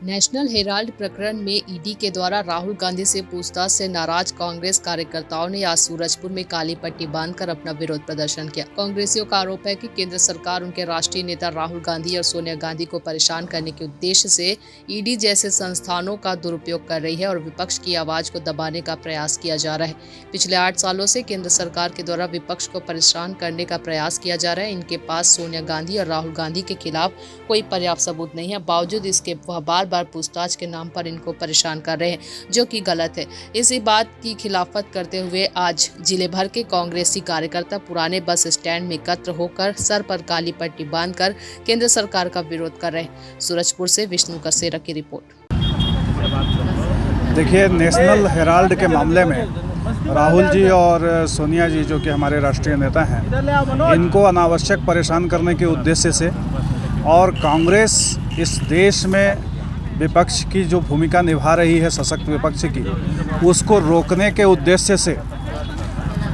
National Herald प्रकरण में ED के द्वारा राहुल गांधी से पूछताछ से नाराज कांग्रेस कार्यकर्ताओं ने आज सूरजपुर में काली पट्टी बांधकर अपना विरोध प्रदर्शन किया। कांग्रेसियों का आरोप है कि केंद्र सरकार उनके राष्ट्रीय नेता राहुल गांधी और सोनिया गांधी को परेशान करने के उद्देश्य से ईडी जैसे संस्थानों का दुरुपयोग कर रही है और विपक्ष की आवाज को दबाने का प्रयास किया जा रहा है। पिछले 8 सालों से केंद्र सरकार के द्वारा विपक्ष को परेशान करने का प्रयास किया जा रहा है। इनके पास सोनिया गांधी और राहुल गांधी के खिलाफ कोई पर्याप्त सबूत नहीं है, बावजूद इसके वह बार पूछताछ के नाम पर इनको परेशान कर रहे हैं, जो कि गलत है। इसी बात की खिलाफत करते हुए आज जिले भर के कांग्रेसी कार्यकर्ता पुराने बस स्टैंड में एकत्र होकर सर पर काली पट्टी बांधकर केंद्र सरकार का विरोध कर रहे हैं। सूरजपुर से विष्णु कसेरा की रिपोर्ट। देखिए, नेशनल हेराल्ड के मामले में राहुल जी और सोनिया जी, जो कि हमारे राष्ट्रीय नेता हैं, इनको अनावश्यक परेशान करने के उद्देश्य से और कांग्रेस इस देश में विपक्ष की जो भूमिका निभा रही है, सशक्त विपक्ष की, उसको रोकने के उद्देश्य से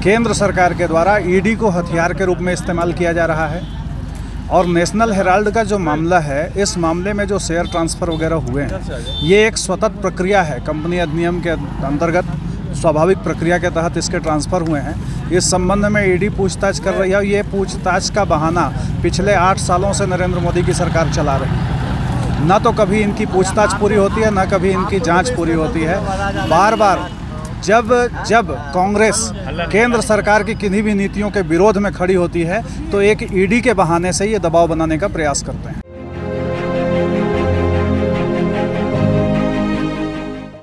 केंद्र सरकार के द्वारा ईडी को हथियार के रूप में इस्तेमाल किया जा रहा है। और नेशनल हेराल्ड का जो मामला है, इस मामले में जो शेयर ट्रांसफ़र वगैरह हुए हैं, ये एक स्वतंत्र प्रक्रिया है। कंपनी अधिनियम के अंतर्गत स्वाभाविक प्रक्रिया के तहत इसके ट्रांसफ़र हुए हैं। इस संबंध में ईडी पूछताछ कर रही है। ये पूछताछ का बहाना पिछले 8 सालों से नरेंद्र मोदी की सरकार चला रही है। न तो कभी इनकी पूछताछ पूरी होती है, न कभी इनकी जांच पूरी होती है। बार बार जब कांग्रेस केंद्र सरकार की किन्हीं भी नीतियों के विरोध में खड़ी होती है, तो एक ईडी के बहाने से ये दबाव बनाने का प्रयास करते हैं।